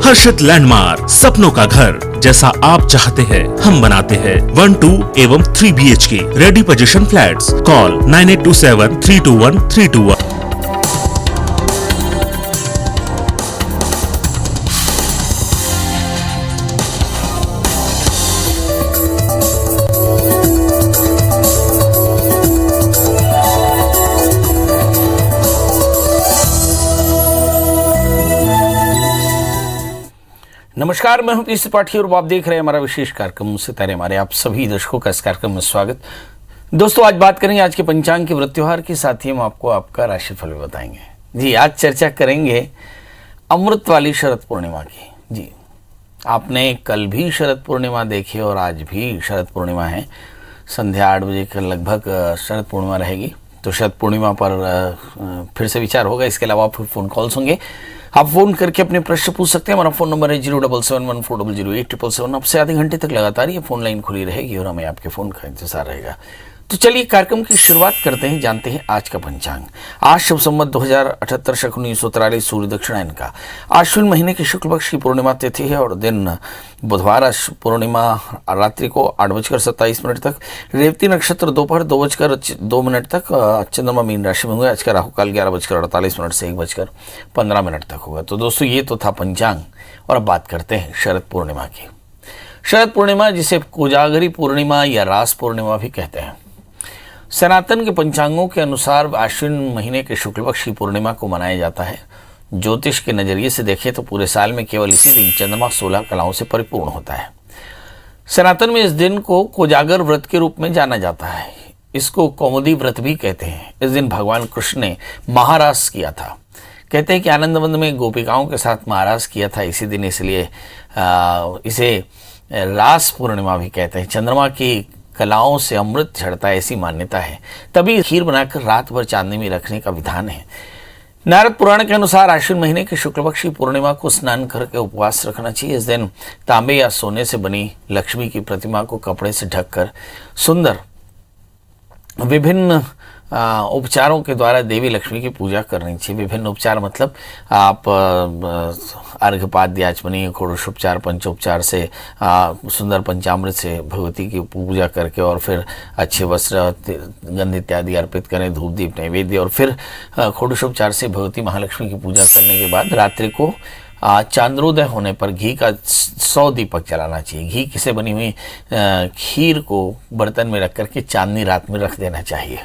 हर्षित landmark, सपनों का घर जैसा आप चाहते हैं हम बनाते हैं। 1, 2 एवं 3 BHK ready position flats. Call 9827321321। नमस्कार, मैं हूं पीसी त्रिपाठी और आप देख रहे हैं हमारा विशेष कार्यक्रम सितारे हमारे। आप सभी दर्शकों का इस कार्यक्रम में स्वागत। दोस्तों, आज बात करेंगे आज के पंचांग के व्रत त्योहार के साथ ही हम आपको आपका राशिफल भी बताएंगे। जी, आज चर्चा करेंगे अमृत वाली शरद पूर्णिमा की। जी, आपने कल भी शरद पूर्णिमा देखी और आज भी शरद पूर्णिमा है। संध्या 8 बजे के लगभग शरद पूर्णिमा रहेगी, तो शरद पूर्णिमा पर फिर से विचार होगा। इसके अलावा फिर फ़ोन कॉल्स होंगे, आप फ़ोन करके अपने प्रश्न पूछ सकते हैं। हमारा फ़ोन नंबर है 07714008777। आपसे आधे घंटे तक लगातार ये फ़ोन लाइन खुली रहेगी और हमें आपके फ़ोन का इंतजार रहेगा। तो चलिए कार्यक्रम की शुरुआत करते हैं, जानते हैं आज का पंचांग। आज शुभ संवत 2078 शक 1943 सूर्य दक्षिणायन का आश्विन महीने की शुक्ल पक्ष की पूर्णिमा तिथि है और दिन बुधवार पूर्णिमा रात्रि को 8:27 तक, रेवती नक्षत्र दोपहर 2:02 तक, चंद्रमा मीन राशि में होंगे। आज का राहु काल 11:48 से 1:15 तक होगा। तो दोस्तों, ये तो था पंचांग और अब बात करते हैं शरद पूर्णिमा की। शरद पूर्णिमा, जिसे कोजागरी पूर्णिमा या रास पूर्णिमा भी कहते हैं, सनातन के पंचांगों के अनुसार आश्विन महीने के शुक्ल पक्ष की पूर्णिमा को मनाया जाता है। ज्योतिष के नजरिए से देखें तो पूरे साल में केवल इसी दिन चंद्रमा 16 कलाओं से परिपूर्ण होता है। सनातन में इस दिन को कोजागर व्रत के रूप में जाना जाता है। इसको कौमुदी व्रत भी कहते हैं। इस दिन भगवान कृष्ण ने महारास किया था। कहते हैं कि आनंदवन में गोपिकाओं के साथ महारास किया था इसी दिन, इसलिए इसे रास पूर्णिमा भी कहते हैं। चंद्रमा की कलाओं से अमृत झड़ता है, ऐसी मान्यता है। तभी खीर बनाकर रात भर चांदनी में रखने का विधान है। नारद पुराण के अनुसार आश्विन महीने के शुक्ल पक्ष की पूर्णिमा को स्नान करके उपवास रखना चाहिए। इस दिन तांबे या सोने से बनी लक्ष्मी की प्रतिमा को कपड़े से ढककर सुंदर विभिन्न उपचारों के द्वारा देवी लक्ष्मी की पूजा करनी चाहिए। विभिन्न उपचार मतलब आप अर्घ्यपाद्य आचमनी षोडशोपचार पंचोपचार से सुंदर पंचामृत से भगवती की पूजा करके और फिर अच्छे वस्त्र गंध इत्यादि अर्पित करें, धूप दीप नैवेद्य, और फिर षोडशोपचार से भगवती महालक्ष्मी की पूजा करने के बाद रात्रि को चांद्रोदय होने पर घी का 100 दीपक जलाना चाहिए। घी से बनी हुई खीर को बर्तन में रख करके चांदनी रात में रख देना चाहिए।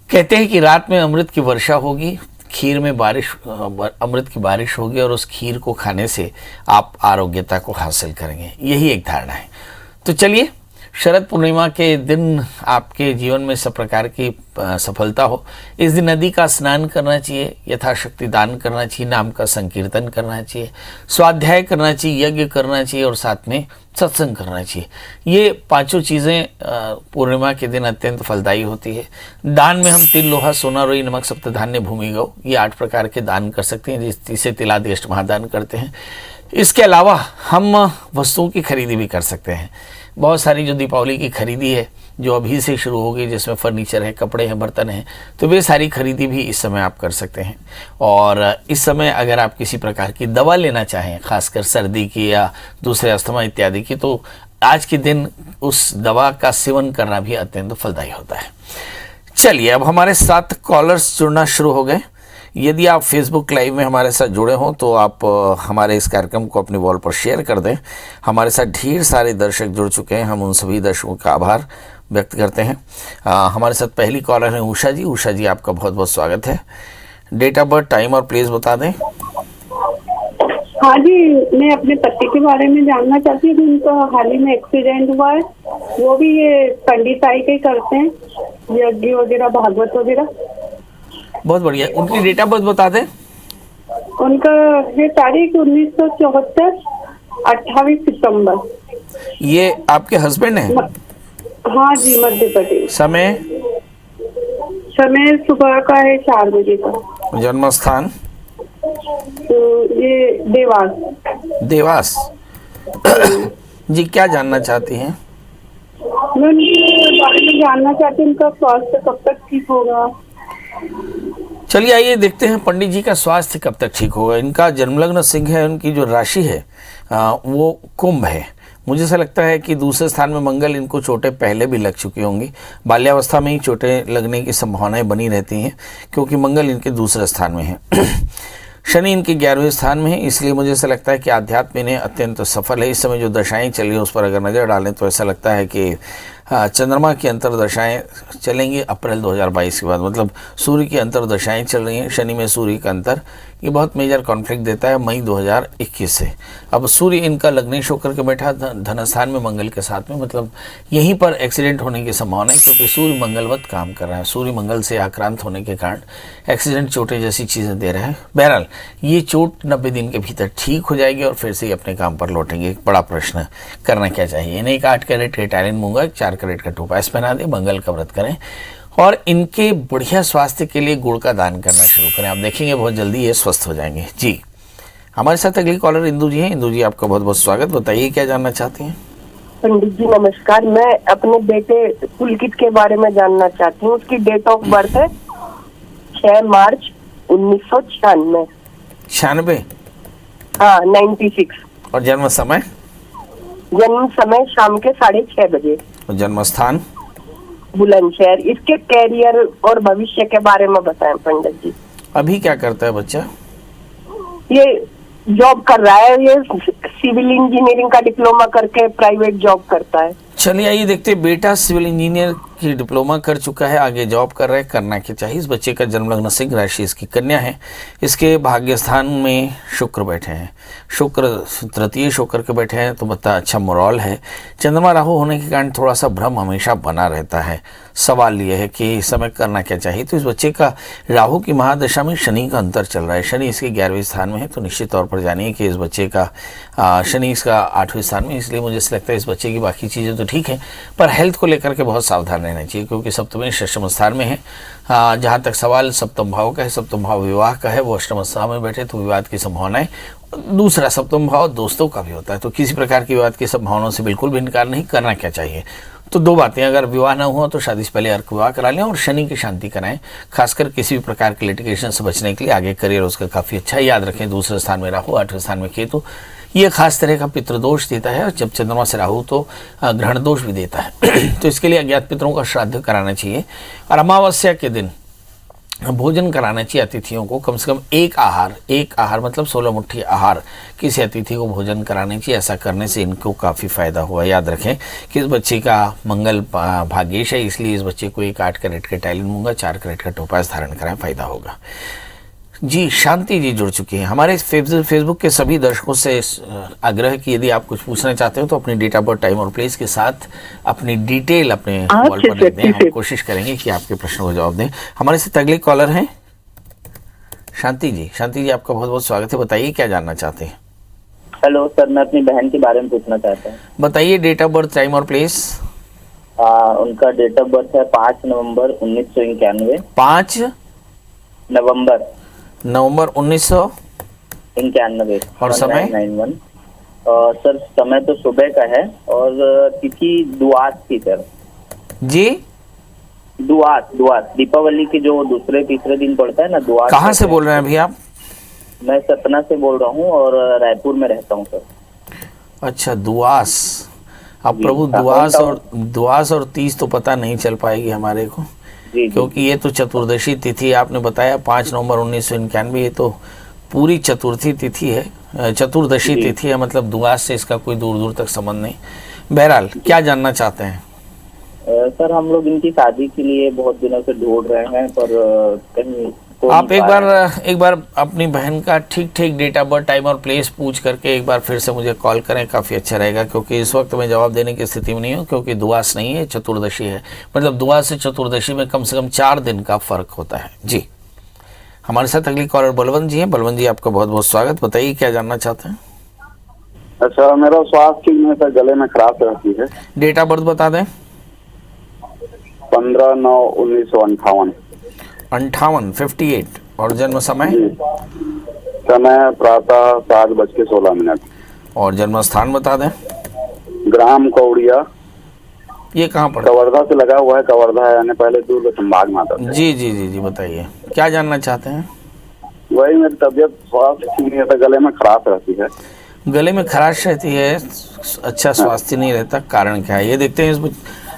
कहते हैं कि रात में अमृत की वर्षा होगी, खीर में अमृत की बारिश होगी और उस खीर को खाने से आप आरोग्यता को हासिल करेंगे। यही एक धारणा है। तो चलिए, शरद पूर्णिमा के दिन आपके जीवन में सब प्रकार की सफलता हो। इस दिन नदी का स्नान करना चाहिए, यथाशक्ति दान करना चाहिए, नाम का संकीर्तन करना चाहिए, स्वाध्याय करना चाहिए, यज्ञ करना चाहिए और साथ में सत्संग करना चाहिए। ये पांचों चीज़ें पूर्णिमा के दिन अत्यंत फलदायी होती है। दान में हम तिल, लोहा, सोना, रोई, नमक, सप्तधान्य, भूमि, गौ, ये 8 प्रकार के दान कर सकते हैं, जिसे तिलादि अष्टमहादान करते हैं। इसके अलावा हम वस्तुओं की खरीदी भी कर सकते हैं। बहुत सारी जो दीपावली की खरीदी है जो अभी से शुरू हो गई, जिसमें फर्नीचर है, कपड़े हैं, बर्तन हैं, तो वे सारी खरीदी भी इस समय आप कर सकते हैं। और इस समय अगर आप किसी प्रकार की दवा लेना चाहें, खासकर सर्दी की या दूसरे अस्थमा इत्यादि की, तो आज के दिन उस दवा का सेवन करना भी अत्यंत फलदायी होता है। चलिए, अब हमारे साथ कॉलर्स जुड़ना शुरू हो गए। यदि आप फेसबुक लाइव में हमारे साथ जुड़े हों तो आप हमारे इस कार्यक्रम को अपनी वॉल पर शेयर कर दें। हमारे साथ ढेर सारे दर्शक जुड़ चुके हैं, हम उन सभी दर्शकों का आभार व्यक्त करते हैं। हमारे साथ पहली कॉलर है उषा जी। उषा जी, आपका बहुत बहुत स्वागत है। डेट ऑफ बर्थ, टाइम और प्लेस बता दें। हाँ जी, मैं अपने पति के बारे में जानना चाहती हूँ। उनका हाल ही में एक्सीडेंट हुआ है, वो भी ये पंडिताई के करते हैं, यज्ञ वगैरह, भागवत वगैरह। बहुत बढ़िया। उनकी डेट ऑफ बर्थ बता दें। उनका ये तारीख 1974, 28 सितंबर। ये आपके हस्बैंड हैं? हाँ जी, मध्य प्रदेश। समय सुबह का है 4 बजे का। जन्म स्थान? तो ये देवास। जी, क्या जानना चाहती हैं? मैं उनके बारे में जानना चाहती हूँ, उनका स्वास्थ्य कब तक ठीक होगा। चलिए आइए देखते हैं पंडित जी का स्वास्थ्य कब तक ठीक होगा। इनका जन्मलग्न सिंह है, उनकी जो राशि है वो कुंभ है। मुझे ऐसा लगता है कि दूसरे स्थान में मंगल, इनको चोटें पहले भी लग चुकी होंगी। बाल्यावस्था में ही चोटें लगने की संभावनाएं बनी रहती हैं क्योंकि मंगल इनके दूसरे स्थान में है। शनि इनके 11वें स्थान में है, इसलिए मुझे ऐसा लगता है कि आध्यात्म इन्हें अत्यंत सफल है। इस समय जो दशाएं चल रही हैं उस पर अगर नज़र डालें तो ऐसा लगता है कि चंद्रमा की अंतरदशाएं चलेंगी अप्रैल 2022 के बाद। मतलब सूर्य की अंतरदशाएं चल रही हैं, शनि में सूर्य का अंतर, ये बहुत मेजर कॉन्फ्लिक्ट देता है मई 2021 से। अब सूर्य इनका लग्नेश होकर के बैठा धनस्थान में मंगल के साथ में, मतलब यहीं पर एक्सीडेंट होने की संभावना है क्योंकि सूर्य मंगलवत काम कर रहा है। सूर्य मंगल से आक्रांत होने के कारण एक्सीडेंट, चोटें जैसी चीज़ें दे रहा है। बहरहाल ये चोट 90 दिन के भीतर ठीक हो जाएगी और फिर से ही अपने काम पर लौटेंगे। एक बड़ा प्रश्न, करना क्या चाहिए? इन्हें एक 8 कैरेट का इटालियन मूंगा, 4 कैरेट का टोपास पहना दें, मंगल का व्रत करें और इनके बढ़िया स्वास्थ्य के लिए गुड़ का दान करना शुरू करें। आप देखेंगे बहुत जल्दी ये स्वस्थ हो जाएंगे। जी, हमारे साथ अगली कॉलर इंदू जी हैं। इंदू जी, आपका बहुत बहुत स्वागत। बताइए क्या जानना चाहती हैं? पंडित जी नमस्कार। मैं अपने बेटे पुलकित के बारे में जानना चाहती हूँ। उसकी डेट ऑफ बर्थ है 6 मार्च 1996। 96? हाँ, 96। और जन्म समय? जन्म समय शाम के 6:30 बजे। और जन्म स्थान? बुलंदशहर। इसके कैरियर और भविष्य के बारे में बताएं पंडित जी। अभी क्या करता है बच्चा? ये जॉब कर रहा है, ये सिविल इंजीनियरिंग का डिप्लोमा करके प्राइवेट जॉब करता है। चलिए आइए देखते हैं। बेटा सिविल इंजीनियर की डिप्लोमा कर चुका है, आगे जॉब कर रहा है, करना क्या चाहिए? इस बच्चे का जन्मलग्न सिंह, राशि इसकी कन्या है। इसके भाग्य स्थान में शुक्र बैठे हैं, शुक्र तृतीय शुक्र के बैठे हैं तो बता अच्छा मोरल है। चंद्रमा राहु होने के कारण थोड़ा सा भ्रम हमेशा बना रहता है। सवाल यह है कि इस समय करना क्या चाहिए? तो इस बच्चे का राहु की महादशा में शनि का अंतर चल रहा है। शनि इसके 11वें स्थान में है, तो निश्चित तौर पर जानिए कि इस बच्चे का शनि इसका 8वें स्थान में, इसलिए मुझे ऐसा लगता है इस बच्चे की बाकी चीज़ें तो ठीक है पर हेल्थ को लेकर के बहुत सावधान रहना चाहिए क्योंकि सप्तमी षष्ठम स्थान में है। जहाँ तक सवाल सप्तम भाव का है, सप्तम भाव विवाह का है, वो अष्टम स्थान में बैठे तो विवाद की संभावना है। दूसरा सप्तम भाव दोस्तों का भी होता है, तो किसी प्रकार की विवाद की संभावनाओं से बिल्कुल भी इनकार नहीं। करना क्या चाहिए? तो 2 बातें, अगर विवाह ना हुआ तो शादी से पहले अर्क विवाह करा लें और शनि की शांति कराएं, खासकर किसी भी प्रकार के लिटिगेशन से बचने के लिए। आगे करियर उसका काफ़ी अच्छा है। याद रखें दूसरे स्थान में राहु, 8वें स्थान में केतु, ये खास तरह का पितृदोष देता है। जब चंद्रमा से राहु तो ग्रहण दोष भी देता है तो इसके लिए अज्ञात पितरों का श्राद्ध कराना चाहिए और अमावस्या के दिन भोजन कराना चाहिए अतिथियों को। कम से कम एक आहार मतलब 16 मुट्ठी आहार किसी अतिथि को भोजन कराने चाहिए। ऐसा करने से इनको काफ़ी फायदा हुआ। याद रखें कि इस बच्चे का मंगल भाग्येश है, इसलिए इस बच्चे को एक 8 कैरेट का टाइलिन मूंगा, 4 कैरेट का टोपास धारण कराएं, फायदा होगा। जी, शांति जी जुड़ चुकी हैं। हमारे फेसबुक के सभी दर्शकों से आग्रह कि यदि आप कुछ पूछना चाहते हो तो अपनी डेट ऑफ बर्थ, टाइम और प्लेस के साथ अपनी डिटेल अपने कॉल पर लिख दें। हम कोशिश करेंगे कि आपके प्रश्नों को जवाब दें। हमारे साथ अगले कॉलर हैं शांति जी। शांति जी, आपका बहुत बहुत स्वागत है। बताइए क्या जानना चाहते हैं? हेलो सर, मैं अपनी बहन के बारे में पूछना चाहता हूँ। बताइए डेट ऑफ बर्थ, टाइम और प्लेस। उनका डेट ऑफ बर्थ है 5 नवंबर 1991। 5 नवंबर 1991। और समय? 1991। सर समय तो सुबह का है और तिथि दुआस थी सर। जी, दुआस दीपावली के जो दूसरे तीसरे दिन पड़ता है ना, दुआस। कहाँ से बोल रहे हैं अभी आप? मैं सतना से बोल रहा हूँ और रायपुर में रहता हूँ सर। अच्छा, दुआस। अब प्रभु दुआस और 30 तो पता नहीं चल पाएगी हमारे को क्योंकि ये तो चतुर्दशी तिथि आपने बताया 5 नवंबर 1991। ये तो पूरी चतुर्थी तिथि है, चतुर्दशी तिथि है, मतलब दुआस से इसका कोई दूर दूर तक संबंध नहीं। बहरहाल क्या जानना चाहते हैं? सर हम लोग इनकी शादी के लिए बहुत दिनों से ढूंढ रहे हैं पर कहीं आप एक बार अपनी बहन का ठीक डेट ऑफ बर्थ, टाइम और प्लेस पूछ करके एक बार फिर से मुझे कॉल करें, काफ़ी अच्छा रहेगा क्योंकि इस वक्त मैं जवाब देने की स्थिति में नहीं हूँ क्योंकि दुआस नहीं है, चतुर्दशी है। मतलब दुआस से चतुर्दशी में कम से कम 4 दिन का फर्क होता है। जी, हमारे साथ अगली कॉलर बलवंत जी हैं। बलवंत जी, आपका बहुत बहुत स्वागत। बताइए क्या जानना चाहते हैं? अच्छा, मेरा स्वास्थ्य में सर गले में खराश रहती है। डेट ऑफ बर्थ बता दें। 15/9/1958। 58 और जन्म समय? समय प्रातः 7:16। और जन्म स्थान बता दें। ग्राम कौड़िया, ये कहाँ पड़ता कवर्धा से लगा हुआ है। कवर्धा यानी पहले दुर्ग संभाग में आता था। है? जी जी जी जी, बताइए क्या जानना चाहते हैं? वही मेरी तबीयत स्वास्थ्य ठीक नहीं रहता, गले में खराश रहती है। गले में खराश रहती है, अच्छा स्वास्थ्य नहीं रहता, कारण क्या है ये देखते हैं। इसमें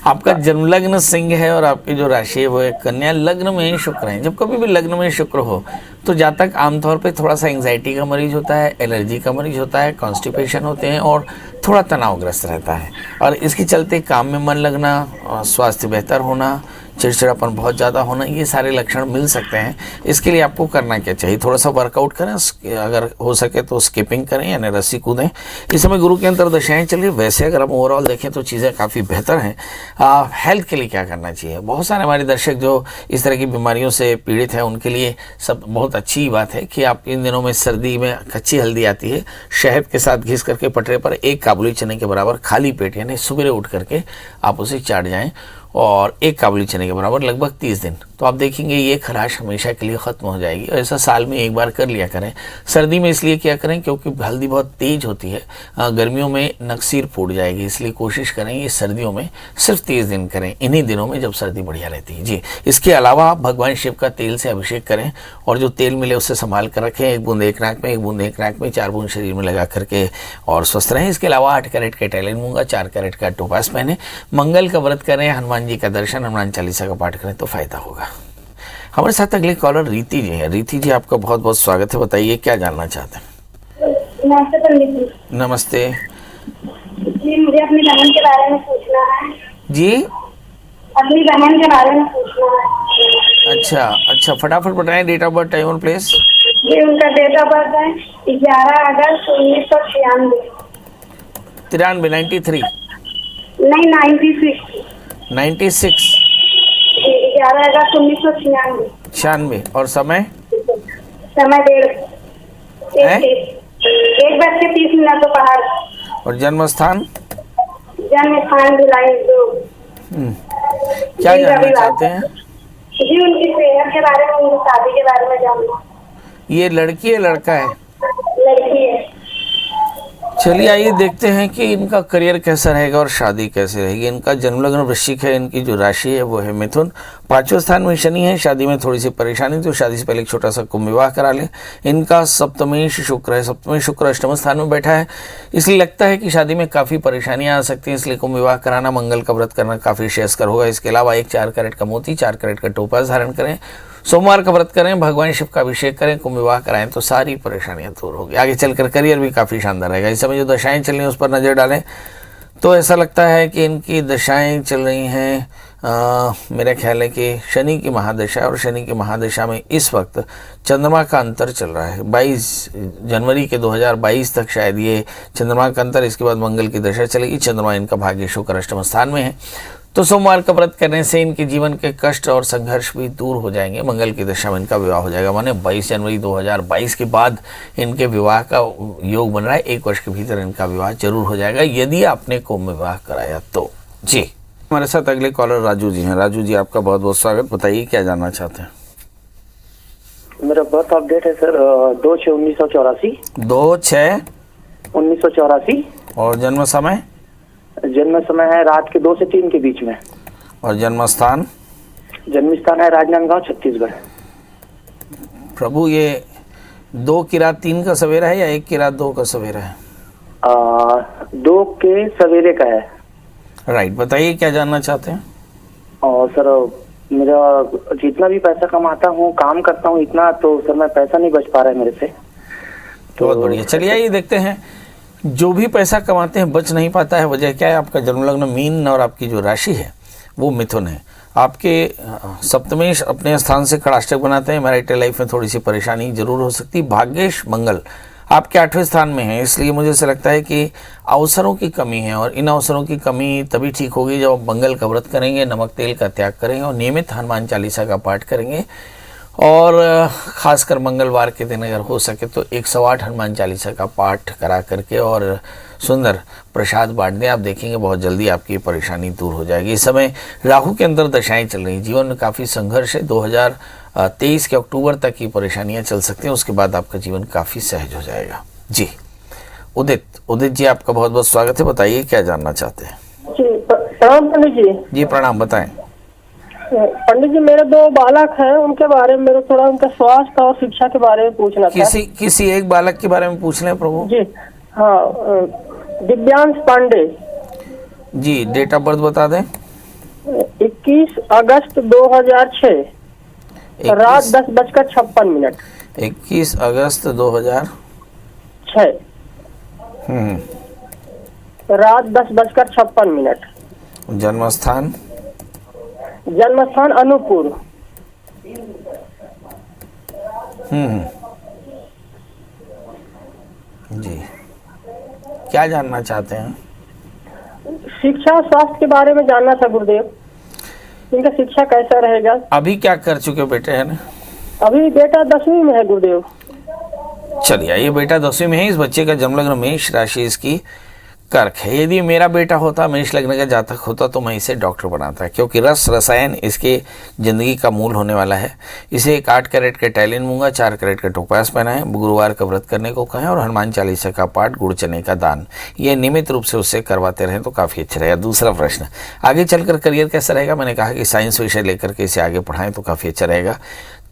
आपका जन्म लग्न सिंह है और आपकी जो राशि है वो है कन्या, लग्न में शुक्र है। जब कभी भी लग्न में शुक्र हो तो जातक आमतौर पे थोड़ा सा एंग्जाइटी का मरीज होता है, एलर्जी का मरीज होता है, कॉन्स्टिपेशन होते हैं और थोड़ा तनावग्रस्त रहता है। और इसके चलते काम में मन लगना, स्वास्थ्य बेहतर होना, चिड़चिड़ापन बहुत ज़्यादा होना, ये सारे लक्षण मिल सकते हैं। इसके लिए आपको करना क्या चाहिए? थोड़ा सा वर्कआउट करें, अगर हो सके तो स्किपिंग करें यानी रस्सी कूदें। इस समय गुरु के अंतर्दशाएं चल रही है। वैसे अगर हम ओवरऑल देखें तो चीज़ें काफ़ी बेहतर हैं। हेल्थ के लिए क्या करना चाहिए? बहुत सारे हमारे दर्शक जो इस तरह की बीमारियों से पीड़ित हैं उनके लिए सब बहुत अच्छी बात है कि आप इन दिनों में सर्दी में कच्ची हल्दी आती है, शहद के साथ घिस करके पटरे पर एक काबुली चने के बराबर खाली पेट यानी सुबह उठ करके आप उसे चाट जाएं और एक काबुली चने के बराबर लगभग 30 दिन, तो आप देखेंगे ये खराश हमेशा के लिए ख़त्म हो जाएगी। और ऐसा साल में एक बार कर लिया करें। सर्दी में इसलिए क्या करें क्योंकि हल्दी बहुत तेज़ होती है, गर्मियों में नक्सीर फूट जाएगी, इसलिए कोशिश करें ये सर्दियों में सिर्फ 30 दिन करें, इन्हीं दिनों में जब सर्दी बढ़िया रहती है। जी, इसके अलावा आप भगवान शिव का तेल से अभिषेक करें और जो तेल मिले उससे संभाल कर रखें। एक बूंद एक नाक में, एक बूंद एक नाक में, 4 बूंद शरीर में लगा करके और स्वस्थ रहें। इसके अलावा 8 कैरेट का इटालियन मूंगा, 4 कैरेट का टोपास पहने, मंगल का व्रत करें, हनुमान जी का दर्शन, हनुमान चालीसा का पाठ करें तो फायदा होगा। हमारे साथ अगले कॉलर रीति जी है। रीति जी, आपका बहुत बहुत स्वागत है। बताइए क्या जानना चाहते हैं? नमस्ते पंडित जी। नमस्ते जी, मुझे अपनी बहन के बारे में पूछना है। जी, अपनी बहन के बारे में पूछना है। अच्छा, फटाफट बताएं डेट ऑफ बर्थ, टाइम और प्लेस। जी, उनका डेट ऑफ बर्थ है 11 अगस्त 1996। 93 नहीं, 96। 96 11 अगस्त 1996। 96 और समय? समय 1:30 दोपहर। और जन्म स्थान? जन्म स्थान जुलाई 2। क्या जानना चाहते हैं? जी, उनकी सेहत के बारे में, उनकी शादी के बारे में जानना। ये लड़की है लड़का है? लड़की है। चलिए आइए देखते हैं कि इनका करियर कैसा रहेगा और शादी कैसे रहेगी। इनका जन्मलग्न वृश्चिक है, इनकी जो राशि है वो है मिथुन, 5वें स्थान में शनि है। शादी में थोड़ी सी परेशानी, तो शादी से पहले एक छोटा सा कुंभ विवाह करा लें। इनका सप्तमेश शुक्र है, सप्तमेश शुक्र अष्टम स्थान में बैठा है, इसलिए लगता है कि शादी में काफ़ी परेशानियां आ सकती हैं, इसलिए कुंभ विवाह कराना, मंगल का व्रत करना काफ़ी श्रेयस्कर होगा। इसके अलावा एक 4 कैरेट का मोती, 4 कैरेट का टोपास धारण करें, सोमवार का व्रत करें, भगवान शिव का अभिषेक करें, कुंभ विवाह कराएं तो सारी परेशानियां दूर होगी। आगे चलकर करियर भी काफ़ी शानदार रहेगा। इस समय जो दशाएं चल रही हैं उस पर नज़र डालें तो ऐसा लगता है कि इनकी दशाएं चल रही हैं, मेरा ख्याल है कि शनि की महादशा, और शनि की महादशा में इस वक्त चंद्रमा का अंतर चल रहा है। 22 जनवरी के 2022 तक शायद ये चंद्रमा का अंतर, इसके बाद मंगल की दशा चलेगी। चंद्रमा इनका भाग्य शुक्र अष्टम स्थान में है, तो सोमवार का व्रत करने से इनके जीवन के कष्ट और संघर्ष भी दूर हो जाएंगे। मंगल की दशा में इनका विवाह हो जाएगा, माने 22 जनवरी 2022 के बाद इनके विवाह का योग बन रहा है। 1 वर्ष के भीतर इनका विवाह जरूर हो जाएगा यदि आपने कुंभ विवाह कराया तो। जी, हमारे साथ अगले कॉलर राजू जी हैं। राजू जी, आपका बहुत बहुत स्वागत। बताइए क्या जानना चाहते हैं? मेरा बर्थ अपडेट है सर 2/6/1984। 2/6/1984। और जन्म समय? जन्म समय है रात के 2 से 3 के बीच में। और जन्म स्थान? जन्म स्थान है राजनांदगांव, छत्तीसगढ़। प्रभु, ये 2 की रात 3 का सवेरा है या 1 की रात 2 का सवेरा है? 2 के सवेरे का है। राइट, बताइए क्या जानना चाहते हैं? और सर मेरा जितना भी पैसा कमाता हूँ, काम करता हूँ इतना, तो सर मैं पैसा नहीं बच पा रहा है मेरे से। तो बहुत बढ़िया, चलिए आइए देखते हैं। जो भी पैसा कमाते हैं बच नहीं पाता है, वजह क्या है? आपका जन्मलग्न मीन और आपकी जो राशि है वो मिथुन है। आपके सप्तमेश अपने स्थान से खड़ाष्टक बनाते हैं। मैरिटल लाइफ में थोड़ी सी परेशानी जरूर हो सकती है। भाग्येश मंगल आपके 8वें स्थान में है, इसलिए मुझे ऐसा लगता है कि अवसरों की कमी है, और इन अवसरों की कमी तभी ठीक होगी जब आप मंगल का व्रत करेंगे, नमक तेल का त्याग करेंगे और नियमित हनुमान चालीसा का पाठ करेंगे। और ख़ासकर मंगलवार के दिन अगर हो सके तो 108 हनुमान चालीसा का पाठ करा करके और सुंदर प्रसाद बांट दें। आप देखेंगे बहुत जल्दी आपकी परेशानी दूर हो जाएगी। इस समय राहु के अंदर दशाएं चल रही हैं, जीवन में काफ़ी संघर्ष है। 2023 के अक्टूबर तक ये परेशानियां चल सकती हैं, उसके बाद आपका जीवन काफ़ी सहज हो जाएगा। जी, उदित जी, आपका बहुत बहुत स्वागत है। बताइए क्या जानना चाहते हैं? जी, प्रणाम पंडित जी। जी प्रणाम, बताएं। पंडित जी, मेरे 2 बालक हैं, उनके बारे में मेरे थोड़ा उनके स्वास्थ्य और शिक्षा के बारे में पूछना था। किसी एक बालक के बारे में पूछ लें प्रभु। जी हाँ, दिव्यांश पांडे। जी, डेट ऑफ बर्थ बता दें। 21 अगस्त 2006, रात 10:56। 21 अगस्त 2006, रात 10:56। जन्म स्थान अनूपपुर। जी, क्या जानना चाहते हैं? शिक्षा स्वास्थ्य के बारे में जानना था गुरुदेव, इनका शिक्षा कैसा रहेगा। अभी क्या कर चुके बेटे हैं? अभी बेटा 10वीं में है गुरुदेव। चलिए, ये बेटा 10वीं में है। इस बच्चे का जन्म लग्न मेष राशि इसकी कर्क है। यदि मेरा बेटा होता, मेष लग्न का जातक होता, तो मैं इसे डॉक्टर बनाता, क्योंकि रस रसायन इसके जिंदगी का मूल होने वाला है। इसे एक 8 कैरेट के टैलिन मूंगा, 4 कैरेट का टोपास पहनाएं, गुरुवार का व्रत करने को कहें और हनुमान चालीसा का पाठ, गुड़ चने का दान, ये नियमित रूप से उससे करवाते रहें तो काफ़ी अच्छा रहेगा। दूसरा प्रश्न, आगे चलकर करियर कैसा रहेगा? मैंने कहा कि साइंस विषय लेकर के इसे आगे पढ़ाएं तो काफ़ी अच्छा रहेगा।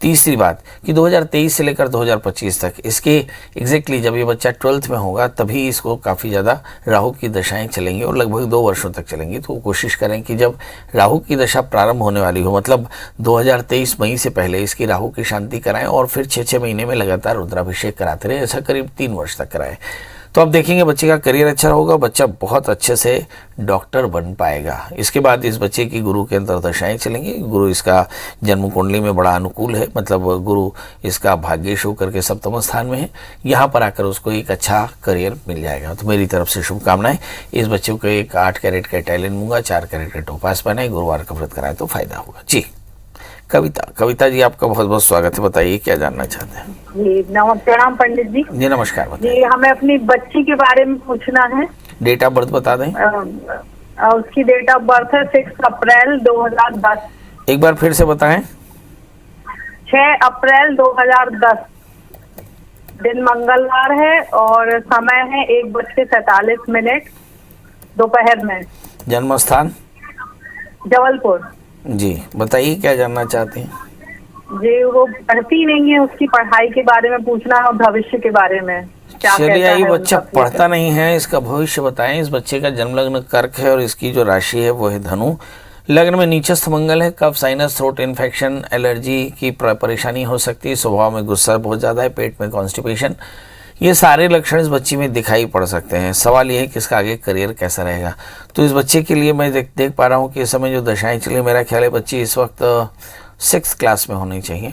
तीसरी बात कि 2023 से लेकर 2025 तक इसके एग्जैक्टली जब ये बच्चा 12th में होगा तभी इसको काफ़ी ज़्यादा राहु की दशाएं चलेंगी और लगभग 2 वर्षों तक चलेंगी। तो कोशिश करें कि जब राहु की दशा प्रारंभ होने वाली हो, मतलब 2023 मई से पहले इसकी राहु की शांति कराएं और फिर 6-6 महीने में लगातार रुद्राभिषेक कराते रहे। ऐसा करीब 3 वर्ष तक कराएं तो आप देखेंगे बच्चे का करियर अच्छा होगा, बच्चा बहुत अच्छे से डॉक्टर बन पाएगा। इसके बाद इस बच्चे की गुरु के अंतर्दशाएं चलेंगी। गुरु इसका जन्म कुंडली में बड़ा अनुकूल है, मतलब गुरु इसका भाग्येश होकर के सप्तम स्थान में है। यहाँ पर आकर उसको एक अच्छा करियर मिल जाएगा। तो मेरी तरफ से शुभकामनाएं। इस बच्चे को एक 8 कैरेट का टैलिन मूंगा, 4 कैरेट का टोपास पहनाए, गुरुवार का व्रत कराए तो फायदा होगा। जी कविता जी, आपका बहुत बहुत स्वागत है। बताइए क्या जानना चाहते हैं? जी प्रणाम पंडित जी। जी नमस्कार। जी, हमें अपनी बच्ची के बारे में पूछना है। डेट ऑफ बर्थ बता दें। उसकी डेट ऑफ बर्थ है 6 अप्रैल 2010। एक बार फिर से बताएं। 6 अप्रैल 2010, दिन मंगलवार है और समय है 1:47 दोपहर में। जन्म स्थान जबलपुर। जी बताइए क्या जानना चाहते हैं? जी, वो पढ़ती नहीं है, उसकी पढ़ाई के बारे में पूछना है और भविष्य के बारे में। चलिए, ये बच्चा पढ़ता नहीं है, इसका भविष्य बताएं। इस बच्चे का जन्म लग्न कर्क है और इसकी जो राशि है वो है धनु। लग्न में नीचस्थ मंगल है। कफ, साइनस, थ्रोट इन्फेक्शन, एलर्जी की परेशानी हो सकती है। स्वभाव में गुस्सा बहुत ज़्यादा है, पेट में कॉन्स्टिपेशन, ये सारे लक्षण इस बच्ची में दिखाई पड़ सकते हैं। सवाल ये है कि इसका आगे करियर कैसा रहेगा। तो इस बच्चे के लिए मैं देख पा रहा हूँ कि इस समय जो दशाएं चली, मेरा ख्याल है बच्ची इस वक्त 6th क्लास में होनी चाहिए,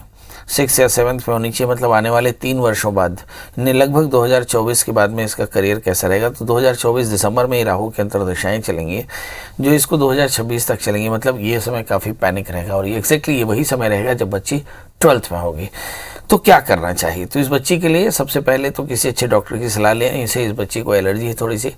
6 या 7th में होनी चाहिए। मतलब आने वाले 3 वर्षों बाद, लगभग 2024 के बाद में इसका करियर कैसा रहेगा। तो 2024 दिसंबर में ही राहु के अंतर्दशाएं चलेंगी जो इसको 2026 तक चलेंगी। मतलब ये समय काफ़ी पैनिक रहेगा और ये एग्जैक्टली ये वही समय रहेगा जब बच्ची 12th में होगी। तो क्या करना चाहिए? तो इस बच्ची के लिए सबसे पहले तो किसी अच्छे डॉक्टर की सलाह लें। इस बच्ची को एलर्जी है, थोड़ी सी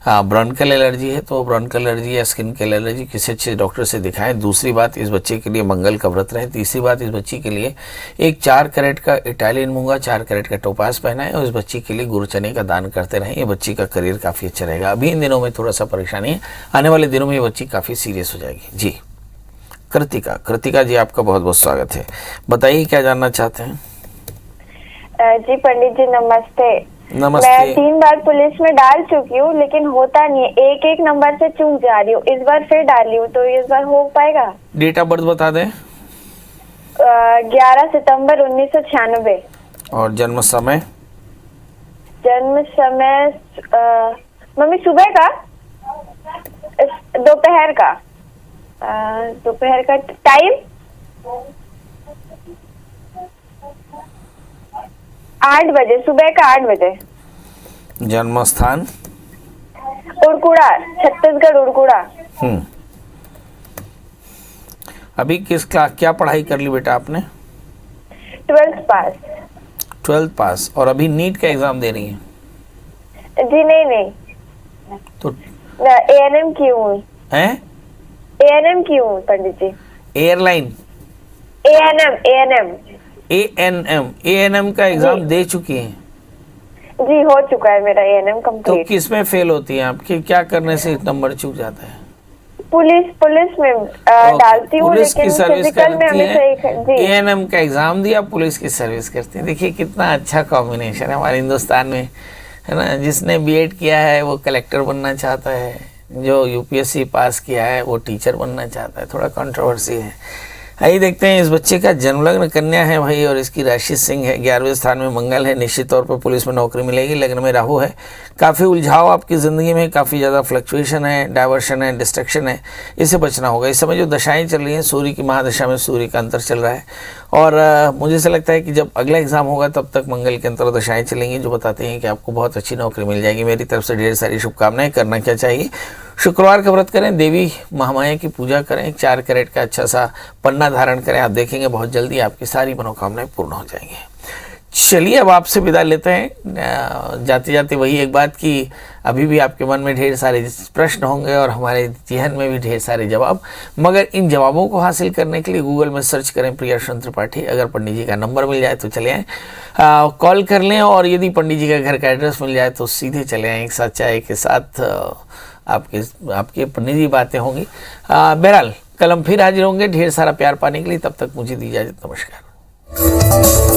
ब्रोंकल एलर्जी है, तो ब्रोंकल एलर्जी या स्किन की एलर्जी किसी अच्छे डॉक्टर से दिखाएं। दूसरी बात, इस बच्चे के लिए मंगल का व्रत रहे। तीसरी बात, इस बच्ची के लिए एक 4 कैरेट का इटालियन मूंगा, 4 कैरेट का टोपास पहनाएं और इस बच्ची के लिए गुरु चने का दान करते रहें। ये बच्ची का करियर काफ़ी अच्छा रहेगा। अभी इन दिनों में थोड़ा सा परेशानी है, आने वाले दिनों में ये बच्ची काफ़ी सीरियस हो जाएगी। जी कृतिका जी, आपका बहुत बहुत स्वागत है। बताइए क्या जानना चाहते हैं? जी पंडित जी नमस्ते। नमस्ते। मैं 3 बार पुलिस में डाल चुकी हूँ लेकिन होता नहीं है, एक नंबर से चूक जा रही हूँ। इस बार फिर डाली हूँ तो इस बार हो पाएगा? डेट ऑफ बर्थ बता दें। 11 सितंबर 1996। और जन्म समय? मम्मी सुबह का, दोपहर का टाइम 8 बजे, सुबह का 8 बजे। जन्म स्थान? उड़कुड़ा, छत्तीसगढ़ उड़कुड़ा। अभी किस क्लास, क्या पढ़ाई कर ली बेटा आपने? 12th पास। 12th पास। और अभी नीट का एग्जाम दे रही हैं? जी नहीं तो ANM की हूँ। ANM की हूँ पंडित जी। एयरलाइन? ANM का एग्जाम दे चुकी हैं? जी हो चुका है मेरा ANM कंप्लीट। तो किस में फेल होती हैं आपकी? क्या करने से नंबर चूक जाता है? पुलिस में डालती हूँ, पुलिस की लेकिन सर्विस फिजिकल में करती हमेशा हैं, जी। एएनएम का एग्जाम दिया, पुलिस की सर्विस करती हैं। देखिए कितना अच्छा कॉम्बिनेशन है हमारे हिंदुस्तान में, है ना। जिसने बीएड किया है वो कलेक्टर बनना चाहता है, जो यूपीएससी पास किया है वो टीचर बनना चाहता है। थोड़ा कंट्रोवर्सी है। आइए देखते हैं, इस बच्चे का जन्मलग्न कन्या है भाई, और इसकी राशि सिंह है, 11वें स्थान में मंगल है। निश्चित तौर पर पुलिस में नौकरी मिलेगी। लग्न में राहु है। काफ़ी उलझाव आपकी ज़िंदगी में, काफ़ी ज़्यादा फ्लक्चुएशन है, डाइवर्शन है, डिस्ट्रक्शन है, इससे बचना होगा। इस समय जो दशाएं चल रही हैं, सूर्य की महादशा में सूर्य का अंतर चल रहा है, और मुझे ऐसा लगता है कि जब अगला एग्जाम होगा तब तक मंगल के अंतर दशाएं चलेंगी, जो बताते हैं कि आपको बहुत अच्छी नौकरी मिल जाएगी। मेरी तरफ से ढेर सारी शुभकामनाएं। करना क्या चाहिए, शुक्रवार का व्रत करें, देवी महामाया की पूजा करें, 4 कैरेट का अच्छा सा पन्ना धारण करें। आप देखेंगे बहुत जल्दी आपकी सारी मनोकामनाएं पूर्ण हो जाएंगी। चलिए अब आपसे विदा लेते हैं। जाते जाते वही एक बात कि अभी भी आपके मन में ढेर सारे प्रश्न होंगे और हमारे जहन में भी ढेर सारे जवाब, मगर इन जवाबों को हासिल करने के लिए गूगल में सर्च करें प्रियाशरण त्रिपाठी। अगर पंडित जी का नंबर मिल जाए तो चले आएँ, कॉल कर लें, और यदि पंडित जी का घर का एड्रेस मिल जाए तो सीधे चले आएँ। एक साथ चाय के साथ आपके पंडित जी बातें होंगी। बहरहाल कल हम फिर हाजिर होंगे ढेर सारा प्यार पाने के लिए। तब तक मुझे दी इजाजत। नमस्कार।